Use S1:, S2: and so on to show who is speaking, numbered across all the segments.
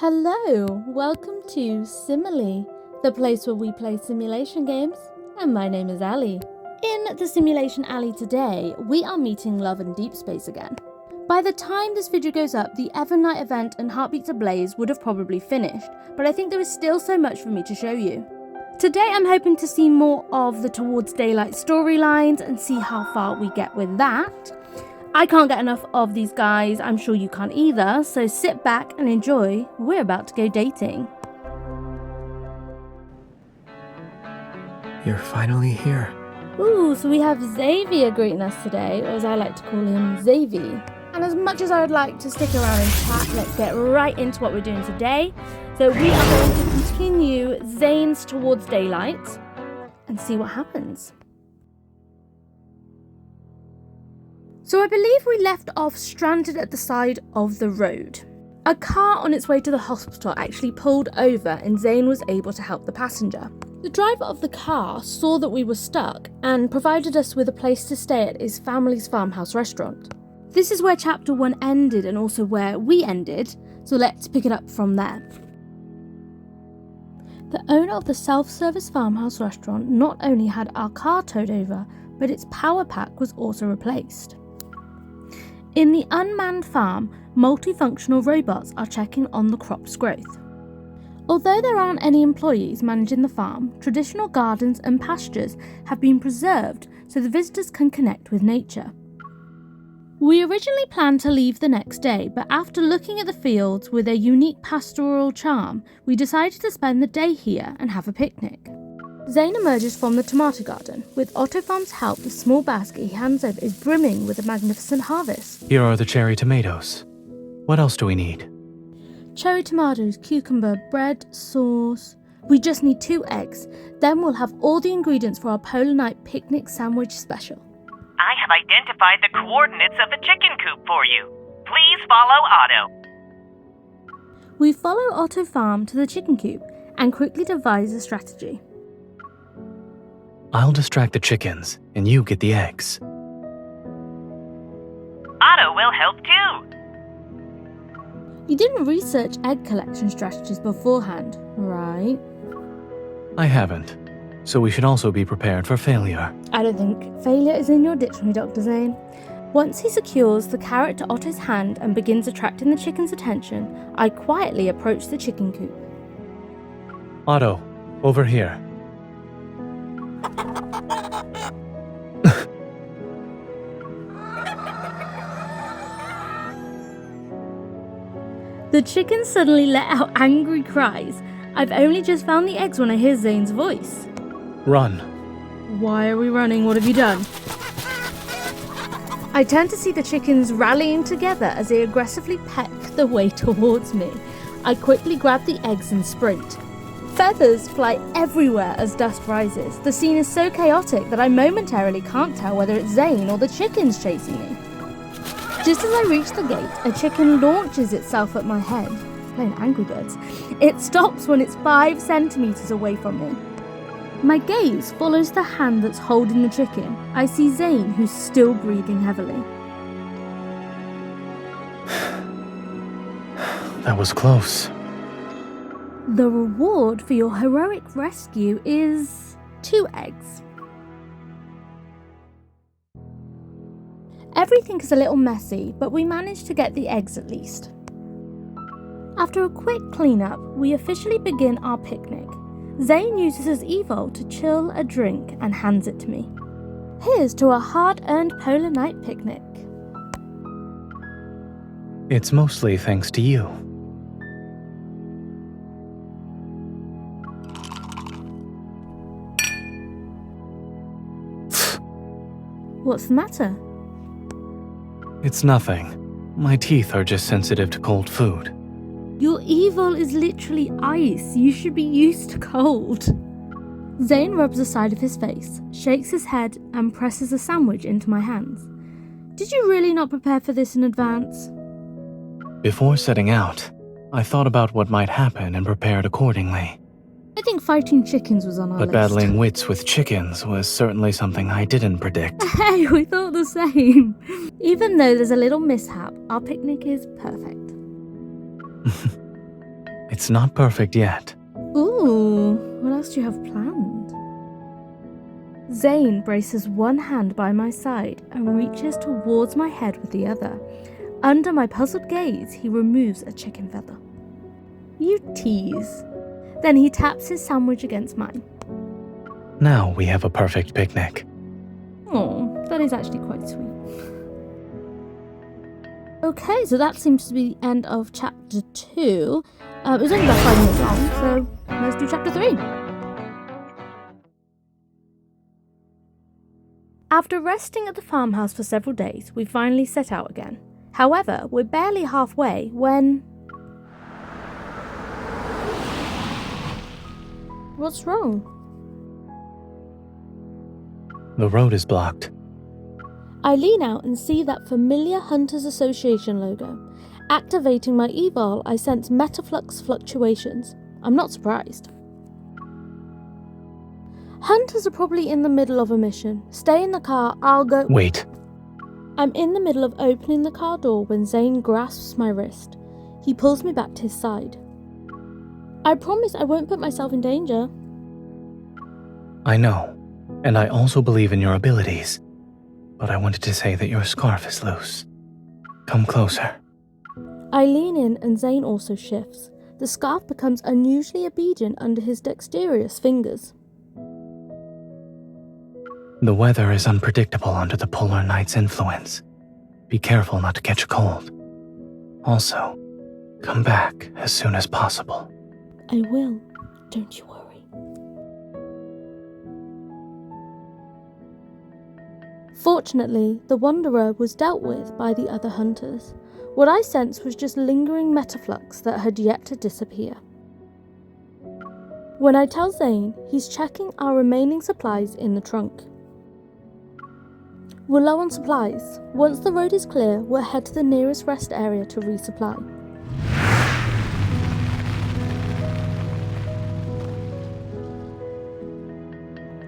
S1: Hello, welcome to Simile, the place where we play simulation games, and my name is Ali. In the Simulation Alley today, we are meeting Love and Deepspace again. By the time this video goes up, the Evernight event and Heartbeats Ablaze would have probably finished, but I think there is still so much for me to show you. Today I'm hoping to see more of the Towards Daylight storylines and see how far we get with that. I can't get enough of these guys, I'm sure you can't either, so sit back and enjoy, we're about to go dating.
S2: You're finally here.
S1: Ooh, so we have Xavier greeting us today, or as I like to call him, Xavi. And as much as I would like to stick around and chat, let's get right into what we're doing today. So we are going to continue Zayne's Towards Daylight and see what happens. So I believe we left off stranded at the side of the road. A car on its way to the hospital actually pulled over and Zayne was able to help the passenger. The driver of the car saw that we were stuck and provided us with a place to stay at his family's farmhouse restaurant. This is where chapter 1 ended and also where we ended, so let's pick it up from there. The owner of the self-service farmhouse restaurant not only had our car towed over, but its power pack was also replaced. In the unmanned farm, multifunctional robots are checking on the crop's growth. Although there aren't any employees managing the farm, traditional gardens and pastures have been preserved so the visitors can connect with nature. We originally planned to leave the next day, but after looking at the fields with their unique pastoral charm, we decided to spend the day here and have a picnic. Zayne emerges from the tomato garden. With Autofarm's help, the small basket he hands over is brimming with a magnificent harvest.
S2: Here are the cherry tomatoes. What else do we need?
S1: Cherry tomatoes, cucumber, bread, sauce. We just need 2 eggs. Then we'll have all the ingredients for our polar night picnic sandwich special.
S3: I have identified the coordinates of the chicken coop for you. Please follow Otto.
S1: We follow Otto Farm to the chicken coop and quickly devise a strategy.
S2: I'll distract the chickens, and you get the eggs.
S3: Otto will help too.
S1: You didn't research egg collection strategies beforehand, right?
S2: I haven't, so we should also be prepared for failure.
S1: I don't think failure is in your dictionary, Dr. Zayne. Once he secures the carrot to Otto's hand and begins attracting the chicken's attention, I quietly approach the chicken coop.
S2: Otto, over here.
S1: The chickens suddenly let out angry cries. I've only just found the eggs when I hear Zayne's voice.
S2: Run.
S1: Why are we running? What have you done? I turn to see the chickens rallying together as they aggressively peck their way towards me. I quickly grab the eggs and sprint. Feathers fly everywhere as dust rises. The scene is so chaotic that I momentarily can't tell whether it's Zayne or the chickens chasing me. Just as I reach the gate, a chicken launches itself at my head, playing Angry Birds. It stops when it's 5 centimeters away from me. My gaze follows the hand that's holding the chicken. I see Zayne, who's still breathing heavily.
S2: That was close.
S1: The reward for your heroic rescue is 2 eggs. Everything is a little messy, but we managed to get the eggs at least. After a quick cleanup, we officially begin our picnic. Zayne uses his Evo to chill a drink and hands it to me. Here's to a hard-earned polar night picnic.
S2: It's mostly thanks to you.
S1: What's the matter?
S2: It's nothing. My teeth are just sensitive to cold food.
S1: Your evil is literally ice. You should be used to cold. Zayne rubs the side of his face, shakes his head, and presses a sandwich into my hands. Did you really not prepare for this in advance?
S2: Before setting out, I thought about what might happen and prepared accordingly.
S1: I think fighting chickens was on our
S2: But
S1: list.
S2: battling wits with chickens was certainly something I didn't predict.
S1: Hey, we thought the same. Even though there's a little mishap, our picnic is perfect.
S2: It's not perfect yet.
S1: Ooh, what else do you have planned? Zayne braces one hand by my side and reaches towards my head with the other. Under my puzzled gaze, he removes a chicken feather. You tease. Then he taps his sandwich against mine.
S2: Now we have a perfect picnic.
S1: Oh, that is actually quite sweet. Okay, so that seems to be the end of chapter 2. It was only about 5 minutes long, so let's do chapter 3. After resting at the farmhouse for several days, we finally set out again. However, we're barely halfway when... What's wrong?
S2: The road is blocked.
S1: I lean out and see that familiar Hunters Association logo. Activating my eVol, I sense metaflux fluctuations. I'm not surprised. Hunters are probably in the middle of a mission. Stay in the car, I'll go...
S2: Wait.
S1: I'm in the middle of opening the car door when Zayne grasps my wrist. He pulls me back to his side. I promise I won't put myself in danger.
S2: I know, and I also believe in your abilities. But I wanted to say that your scarf is loose. Come closer.
S1: I lean in and Zayne also shifts. The scarf becomes unusually obedient under his dexterous fingers.
S2: The weather is unpredictable under the polar night's influence. Be careful not to catch a cold. Also, come back as soon as possible.
S1: I will, don't you worry. Fortunately, the Wanderer was dealt with by the other hunters. What I sensed was just lingering metaflux that had yet to disappear. When I tell Zayne, he's checking our remaining supplies in the trunk. We're low on supplies. Once the road is clear, we'll head to the nearest rest area to resupply.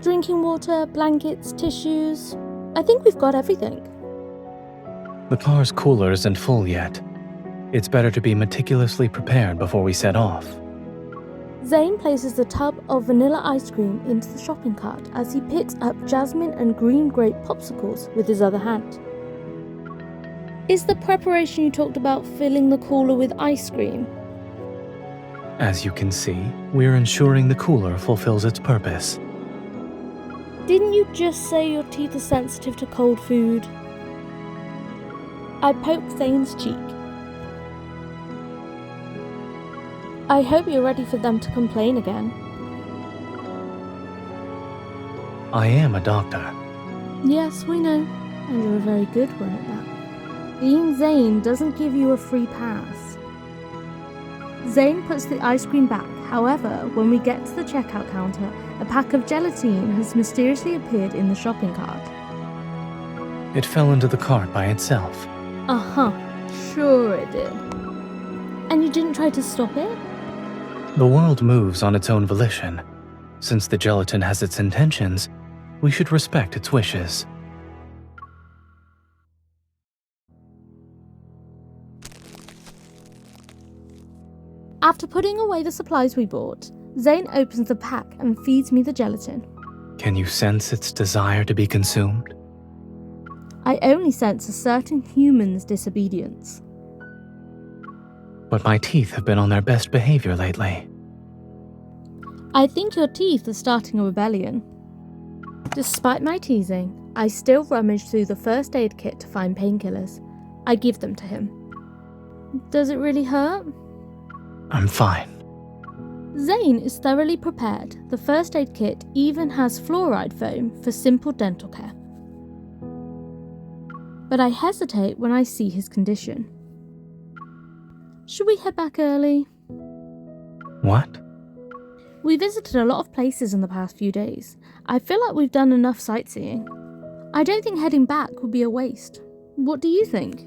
S1: Drinking water, blankets, tissues. I think we've got everything.
S2: The car's cooler isn't full yet. It's better to be meticulously prepared before we set off.
S1: Zayne places the tub of vanilla ice cream into the shopping cart as he picks up jasmine and green grape popsicles with his other hand. Is the preparation you talked about filling the cooler with ice cream?
S2: As you can see, we're ensuring the cooler fulfills its purpose.
S1: Didn't you just say your teeth are sensitive to cold food? I poked Zayne's cheek. I hope you're ready for them to complain again.
S2: I am a doctor.
S1: Yes, we know. And you're a very good one at that. Being Zayne doesn't give you a free pass. Zayne puts the ice cream back. However, when we get to the checkout counter, a pack of gelatine has mysteriously appeared in the shopping cart.
S2: It fell into the cart by itself.
S1: Uh-huh, sure it did. And you didn't try to stop it?
S2: The world moves on its own volition. Since the gelatin has its intentions, we should respect its wishes.
S1: After putting away the supplies we bought, Zayne opens the pack and feeds me the gelatin.
S2: Can you sense its desire to be consumed?
S1: I only sense a certain human's disobedience.
S2: But my teeth have been on their best behavior lately.
S1: I think your teeth are starting a rebellion. Despite my teasing, I still rummage through the first aid kit to find painkillers. I give them to him. Does it really hurt?
S2: I'm fine.
S1: Zayne is thoroughly prepared. The first aid kit even has fluoride foam for simple dental care. But I hesitate when I see his condition. Should we head back early?
S2: What?
S1: We visited a lot of places in the past few days. I feel like we've done enough sightseeing. I don't think heading back would be a waste. What do you think?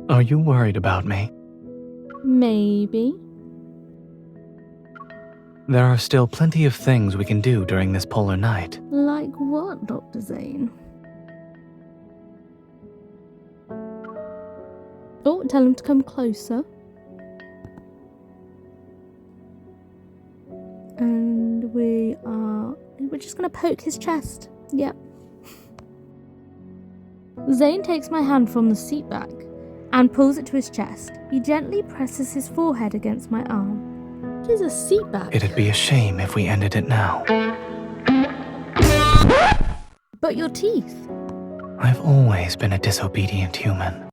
S2: Are you worried about me?
S1: Maybe.
S2: There are still plenty of things we can do during this polar night.
S1: Like what, Dr. Zayne? Oh, tell him to come closer. we're just gonna poke his chest. Yep. Zayne takes my hand from the seat back and pulls it to his chest. He gently presses his forehead against my arm. What is a seat back?
S2: It'd be a shame if we ended it now.
S1: But your teeth.
S2: I've always been a disobedient human.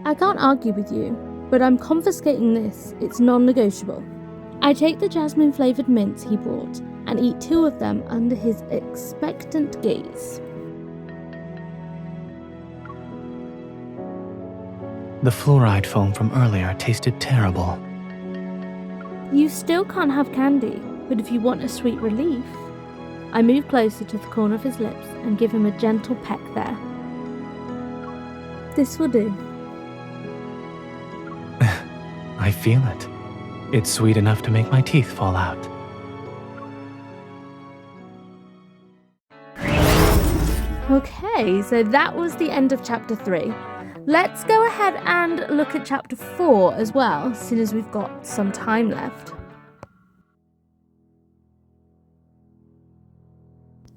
S1: I can't argue with you, but I'm confiscating this. It's non-negotiable. I take the jasmine-flavoured mints he brought and eat 2 of them under his expectant gaze.
S2: The fluoride foam from earlier tasted terrible.
S1: You still can't have candy, but if you want a sweet relief... I move closer to the corner of his lips and give him a gentle peck there. This will do.
S2: I feel it. It's sweet enough to make my teeth fall out.
S1: Okay, so that was the end of chapter 3. Let's go ahead and look at chapter 4 as well, as soon as we've got some time left.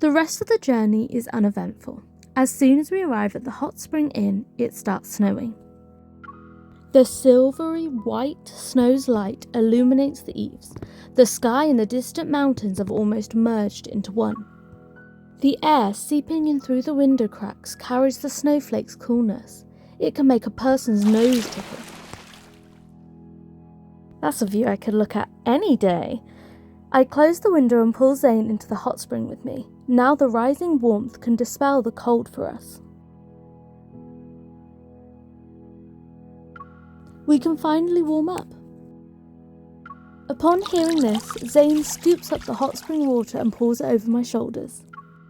S1: The rest of the journey is uneventful. As soon as we arrive at the hot spring inn, it starts snowing. The silvery white snow's light illuminates the eaves. The sky and the distant mountains have almost merged into one. The air seeping in through the window cracks carries the snowflakes' coolness. It can make a person's nose tickle. That's a view I could look at any day. I close the window and pull Zayne into the hot spring with me. Now the rising warmth can dispel the cold for us. We can finally warm up. Upon hearing this, Zayne scoops up the hot spring water and pours it over my shoulders.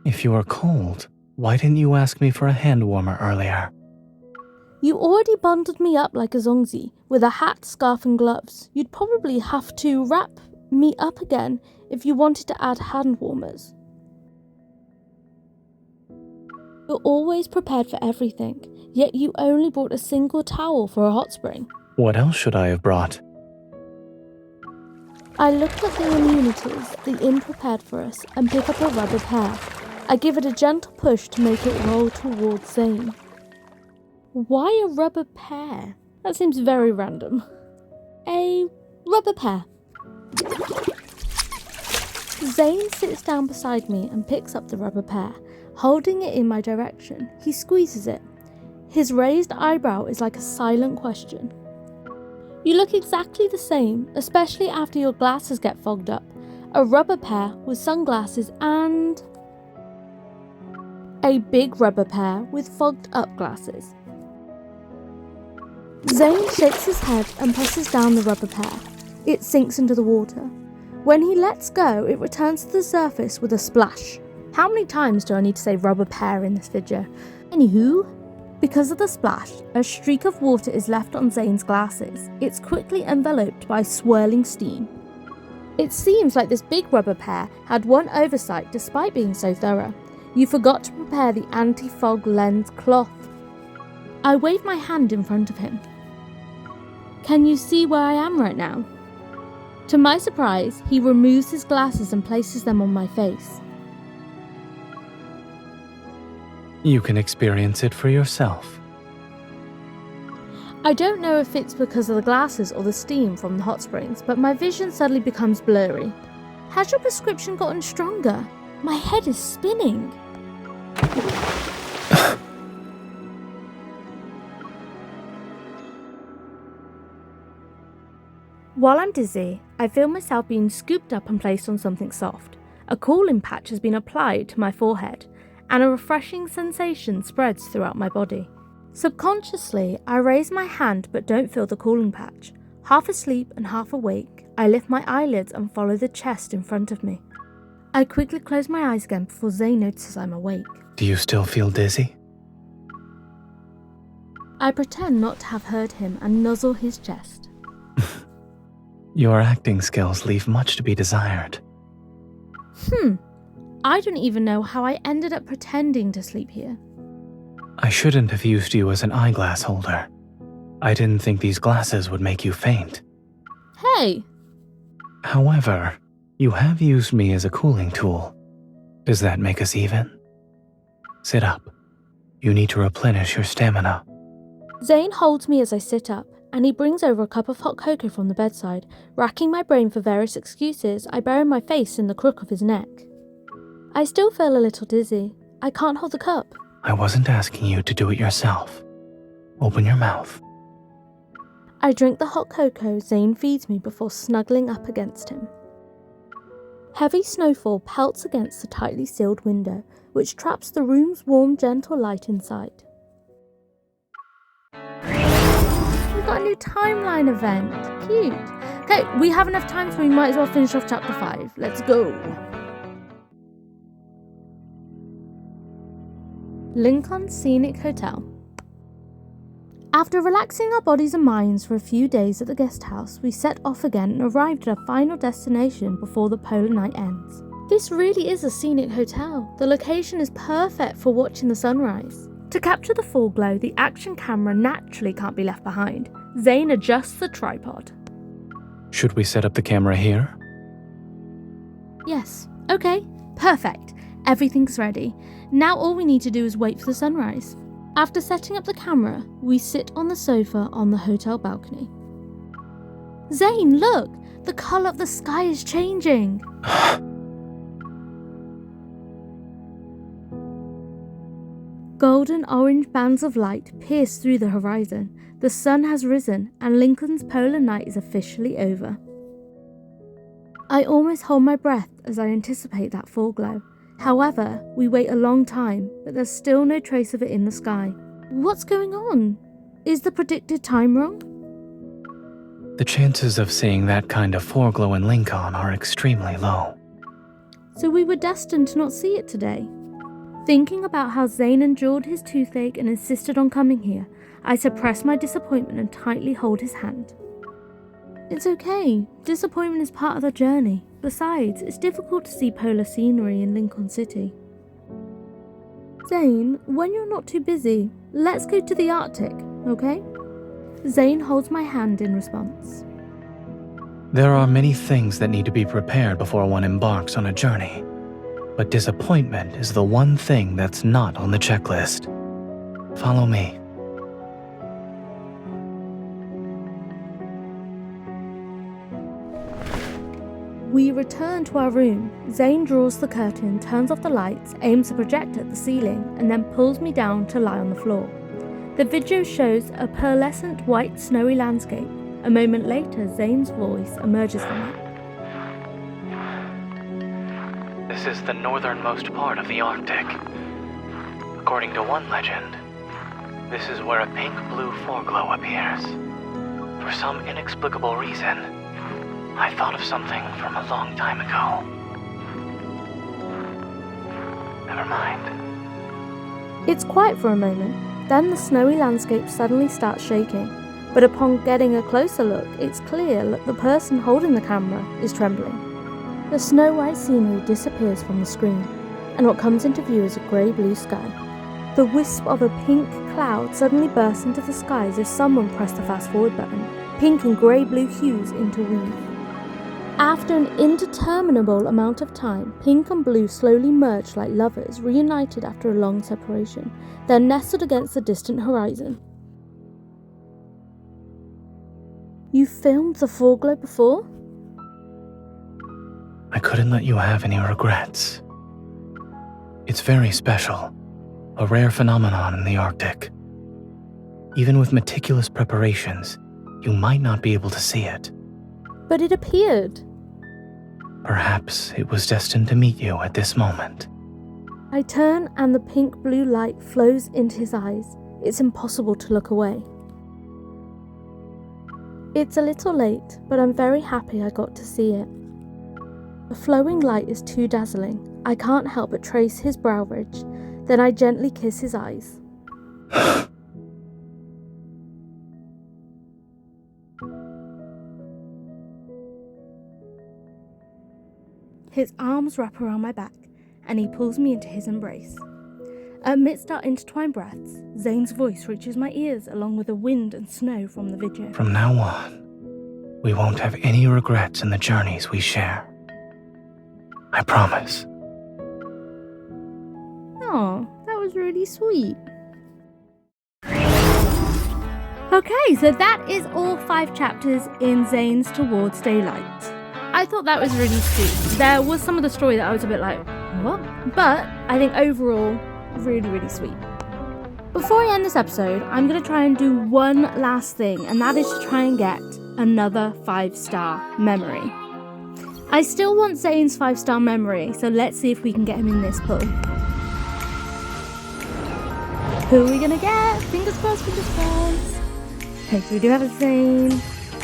S2: If you are cold, why didn't you ask me for a hand warmer earlier?
S1: You already bundled me up like a zongzi, with a hat, scarf and gloves. You'd probably have to wrap me up again if you wanted to add hand warmers. You're always prepared for everything, yet you only brought a single towel for a hot spring.
S2: What else should I have brought?
S1: I look at the immunities the inn prepared for us and pick up a rubber pair. I give it a gentle push to make it roll towards Zayne. Why a rubber pair? That seems very random. A rubber pair. Zayne sits down beside me and picks up the rubber pair. Holding it in my direction, he squeezes it. His raised eyebrow is like a silent question. You look exactly the same, especially after your glasses get fogged up. A rubber pair with sunglasses and... a big rubber pair with fogged up glasses. Zayne shakes his head and presses down the rubber pair. It sinks into the water. When he lets go, it returns to the surface with a splash. How many times do I need to say rubber pair in this video? Anywho, because of the splash, a streak of water is left on Zayne's glasses. It's quickly enveloped by swirling steam. It seems like this big rubber pair had one oversight despite being so thorough. You forgot to prepare the anti-fog lens cloth. I wave my hand in front of him. Can you see where I am right now? To my surprise, he removes his glasses and places them on my face.
S2: You can experience it for yourself.
S1: I don't know if it's because of the glasses or the steam from the hot springs, but my vision suddenly becomes blurry. Has your prescription gotten stronger? My head is spinning. While I'm dizzy, I feel myself being scooped up and placed on something soft. A cooling patch has been applied to my forehead, and a refreshing sensation spreads throughout my body. Subconsciously, I raise my hand but don't feel the cooling patch. Half asleep and half awake, I lift my eyelids and follow the chest in front of me. I quickly close my eyes again before Zayne notices I'm awake.
S2: Do you still feel dizzy?
S1: I pretend not to have heard him and nuzzle his chest.
S2: Your acting skills leave much to be desired.
S1: I don't even know how I ended up pretending to sleep here.
S2: I shouldn't have used you as an eyeglass holder. I didn't think these glasses would make you faint.
S1: Hey,
S2: However, you have used me as a cooling tool. Does that make us even? Sit up. You need to replenish your stamina.
S1: Zayne holds me as I sit up, and he brings over a cup of hot cocoa from the bedside. Racking my brain for various excuses, I bury my face in the crook of his neck. I still feel a little dizzy. I can't hold the cup.
S2: I wasn't asking you to do it yourself. Open your mouth.
S1: I drink the hot cocoa Zayne feeds me before snuggling up against him. Heavy snowfall pelts against the tightly sealed window, which traps the room's warm, gentle light inside. We've got a new timeline event. Cute. Okay, we have enough time, so we might as well finish off chapter 5. Let's go. Lincoln Scenic Hotel. After relaxing our bodies and minds for a few days at the guest house, we set off again and arrived at our final destination before the polar night ends. This really is a scenic hotel. The location is perfect for watching the sunrise. To capture the full glow, the action camera naturally can't be left behind. Zayne adjusts the tripod.
S2: Should we set up the camera here?
S1: Yes. Okay. Perfect. Everything's ready. Now all we need to do is wait for the sunrise. After setting up the camera, we sit on the sofa on the hotel balcony. Zayne, look! The colour of the sky is changing! Golden orange bands of light pierce through the horizon. The sun has risen and Lincoln's polar night is officially over. I almost hold my breath as I anticipate that full glow. However, we wait a long time, but there's still no trace of it in the sky. What's going on? Is the predicted time wrong?
S2: The chances of seeing that kind of foreglow in Lincoln are extremely low.
S1: So we were destined to not see it today. Thinking about how Zayne endured his toothache and insisted on coming here, I suppress my disappointment and tightly hold his hand. It's okay. Disappointment is part of the journey. Besides, it's difficult to see polar scenery in Lincoln City. Zayne, when you're not too busy, let's go to the Arctic, okay? Zayne holds my hand in response.
S2: There are many things that need to be prepared before one embarks on a journey, but disappointment is the one thing that's not on the checklist. Follow me.
S1: We return to our room. Zayne draws the curtain, turns off the lights, aims a projector at the ceiling, and then pulls me down to lie on the floor. The video shows a pearlescent white snowy landscape. A moment later, Zayne's voice emerges from it.
S2: This is the northernmost part of the Arctic. According to one legend, this is where a pink-blue foreglow appears. For some inexplicable reason, I thought of something from a long time ago. Never mind.
S1: It's quiet for a moment, then the snowy landscape suddenly starts shaking. But upon getting a closer look, it's clear that the person holding the camera is trembling. The snow-white scenery disappears from the screen, and what comes into view is a grey-blue sky. The wisp of a pink cloud suddenly bursts into the sky as if someone pressed the fast-forward button. Pink and grey-blue hues interweave. After an indeterminable amount of time, pink and blue slowly merge like lovers reunited after a long separation, then nestled against the distant horizon. You filmed the foreglow before?
S2: I couldn't let you have any regrets. It's very special, a rare phenomenon in the Arctic. Even with meticulous preparations, you might not be able to see it.
S1: But it appeared.
S2: Perhaps it was destined to meet you at this moment.
S1: I turn and the pink-blue light flows into his eyes. It's impossible to look away. It's a little late, but I'm very happy I got to see it. The flowing light is too dazzling. I can't help but trace his brow ridge. Then I gently kiss his eyes. His arms wrap around my back, and he pulls me into his embrace. Amidst our intertwined breaths, Zayne's voice reaches my ears along with the wind and snow from the video.
S2: From now on, we won't have any regrets in the journeys we share. I promise.
S1: Oh, that was really sweet. Okay, so that is all 5 chapters in Zayne's Towards Daylight. I thought that was really sweet. There was some of the story that I was a bit like, what? But I think overall, really, really sweet. Before I end this episode, I'm going to try and do one last thing, and that is to try and get another 5-star memory. I still want Zayne's 5-star memory, so let's see if we can get him in this pull. Who are we going to get? Fingers crossed, fingers crossed. Okay, so we do have a Zayne,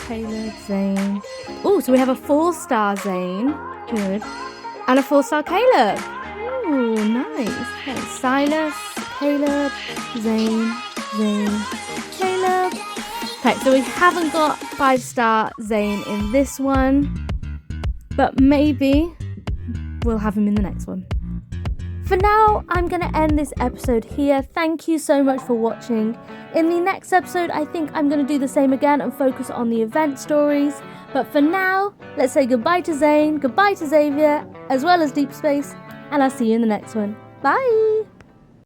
S1: Caleb, Zayne. Oh, so we have a 4-star Zayne. Good. And a 4-star Caleb. Ooh, nice. Okay, Silas, Caleb, Zayne, Caleb. Okay, so we haven't got 5-star Zayne in this one, but maybe we'll have him in the next one. For now, I'm going to end this episode here. Thank you so much for watching. In the next episode, I think I'm going to do the same again and focus on the event stories. But for now, let's say goodbye to Zayne, goodbye to Xavier, as well as Deep Space, and I'll see you in the next one. Bye!